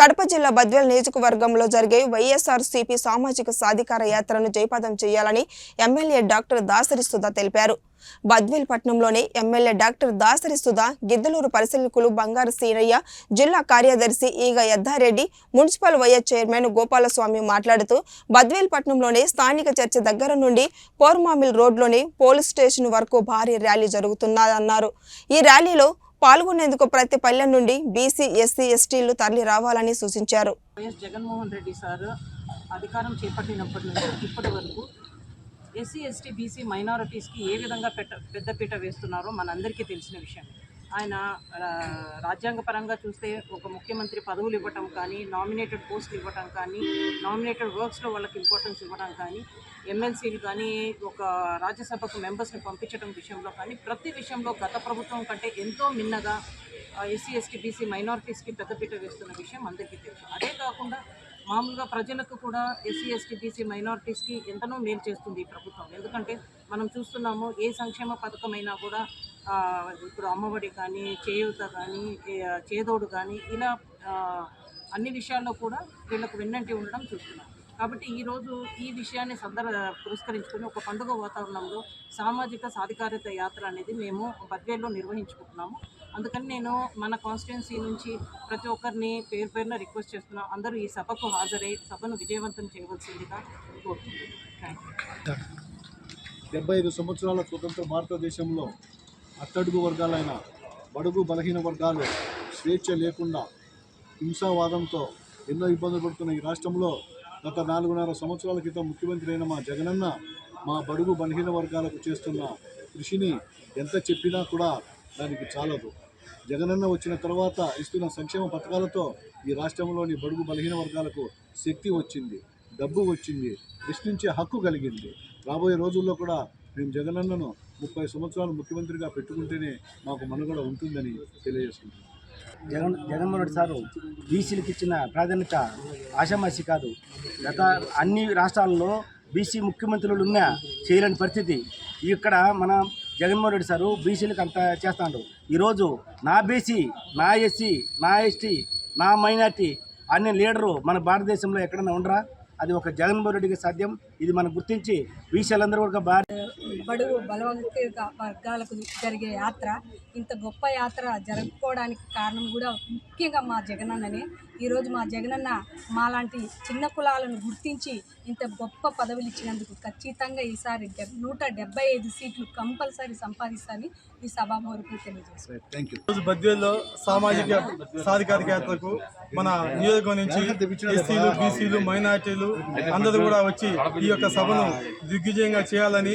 కడప జిల్లా బద్వేల్ నియోజకవర్గంలో జరిగే వైఎస్ఆర్సీపీ సామాజిక సాధికార యాత్రను జయప్రదం చేయాలని ఎమ్మెల్యే డాక్టర్ దాసరి సుధా తెలిపారు. బద్వేల్ పట్టణంలోని ఎమ్మెల్యే డాక్టర్ దాసరి సుధా, గిద్దలూరు పరిశీలకులు బంగారు సీనయ్య, జిల్లా కార్యదర్శి ఈగ యద్దారెడ్డి, మున్సిపల్ వైఎస్ చైర్మన్ గోపాలస్వామి మాట్లాడుతూ బద్వేల్ పట్టణంలోని స్థానిక చర్చి దగ్గర నుండి పోర్మామిల్ రోడ్లోని పోలీస్ స్టేషన్ వరకు భారీ ర్యాలీ జరుగుతున్నదన్నారు. ఈ ర్యాలీలో పాల్గొనేందుకు ప్రతి పల్లె నుండి బీసీ, ఎస్సీ, ఎస్టీలు తరలి రావాలని సూచించారు. వైఎస్ జగన్మోహన్ రెడ్డి సార్ అధికారం చేపట్టినప్పటి నుంచి ఇప్పటి వరకు ఎస్సీ, ఎస్టీ, బీసీ మైనారిటీస్కి ఏ విధంగా పెద్దపీట వేస్తున్నారో మనందరికీ తెలిసిన విషయం. ఆయన రాజ్యాంగపరంగా చూస్తే ఒక ముఖ్యమంత్రి పదవులు ఇవ్వటం కానీ, నామినేటెడ్ పోస్టులు ఇవ్వటం కానీ, నామినేటెడ్ వర్క్స్లో వాళ్ళకి ఇంపార్టెన్స్ ఇవ్వడం కానీ, ఎమ్మెల్సీలు కానీ, ఒక రాజ్యసభకు మెంబర్స్ని పంపించడం విషయంలో కానీ, ప్రతి విషయంలో గత ప్రభుత్వం కంటే ఎంతో మిన్నగా ఎస్సీ, ఎస్టీ, బీసీ మైనారిటీస్కి పెద్దపీట వేస్తున్న విషయం అందరికీ తెలుసు. అదే కాకుండా మామూలుగా ప్రజలకు కూడా ఎస్సీ, ఎస్టీ, బీసీ మైనారిటీస్కి ఎంతనో మేలు చేస్తుంది ఈ ప్రభుత్వం. ఎందుకంటే మనం చూస్తున్నాము, ఏ సంక్షేమ పథకమైనా కూడా ఇప్పుడు అమ్మఒడి కానీ, చేయూత కానీ, చేదోడు కానీ, ఇలా అన్ని విషయాల్లో కూడా వీళ్ళకు వెన్నంటి ఉండడం చూస్తున్నాం. కాబట్టి ఈరోజు ఈ విషయాన్ని పురస్కరించుకొని ఒక పండుగ వాతావరణంలో సామాజిక సాధికారత యాత్ర అనేది మేము బద్వేల్లో నిర్వహించుకుంటున్నాము. అందుకని నేను మన కాన్స్టిట్యున్సీ నుంచి ప్రతి ఒక్కరిని పేరు పేరున రిక్వెస్ట్ చేస్తున్నాను. అందరూ ఈ సభకు హాజరై సభను విజయవంతం చేయవలసిందిగా కోరుతున్నాను. 75 సంవత్సరాల స్వతంత్ర భారతదేశంలో అట్టడుగు వర్గాలైన బడుగు బలహీన వర్గాలు స్వేచ్ఛ లేకుండా హింసావాదంతో ఎన్నో ఇబ్బందులు పడుతున్న ఈ రాష్ట్రంలో గత 4.5 సంవత్సరాల క్రితం ముఖ్యమంత్రి అయిన మా జగనన్న మా బడుగు బలహీన వర్గాలకు చేస్తున్న కృషిని ఎంత చెప్పినా కూడా దానికి చాలదు. జగనన్న వచ్చిన తర్వాత ఇస్తున్న సంక్షేమ పథకాలతో ఈ రాష్ట్రంలోని బడుగు బలహీన వర్గాలకు శక్తి వచ్చింది, డబ్బు వచ్చింది, ప్రశ్నించే హక్కు కలిగింది. రాబోయే రోజుల్లో కూడా మేము జగనన్నను 30 సంవత్సరాలు ముఖ్యమంత్రిగా పెట్టుకుంటేనే మాకు మనుగడ ఉంటుందని తెలియజేసుకుంటున్నాం. జగన్మోహన్ రెడ్డి సారు బీసీలకు ఇచ్చిన ప్రాధాన్యత ఆషామాషి కాదు. గత అన్ని రాష్ట్రాల్లో బీసీ ముఖ్యమంత్రులు ఉన్నా చేయలేని పరిస్థితి. ఇక్కడ మన జగన్మోహన్ రెడ్డి సారు బీసీలకు అంత చేస్తాడు. ఈరోజు నా బీసీ, నా ఎస్సీ, నా ఎస్టీ, నా మైనార్టీ అనే లీడరు మన భారతదేశంలో ఎక్కడైనా ఉండరా? అది ఒక జగన్మోహన్ రెడ్డికి సాధ్యం. ఇది మనం గుర్తించి బీసీలందరూ కూడా బడుగు బలవంత వర్గాలకు జరిగే యాత్ర, ఇంత గొప్ప యాత్ర జరుపుకోవడానికి కారణం కూడా ముఖ్యంగా మా జగనన్ననే. ఈరోజు మా జగనన్న మాలాంటి చిన్న కులాలను గుర్తించి ఇంత గొప్ప పదవులు ఇచ్చినందుకు ఖచ్చితంగా ఈసారి 175 సీట్లు కంపల్సరీ సంపాదిస్తారని ఈ సభాముఖంగా తెలియజేస్తారు. ఈరోజు బద్వేల్లో సామాజిక సాధికారిక యాత్రకు మన నియోజకవర్గం నుంచి ఎస్సీలు, బీసీలు, మైనార్టీలు అందరూ కూడా వచ్చి ఈ యొక్క సభను దిగ్విజయంగా చేయాలని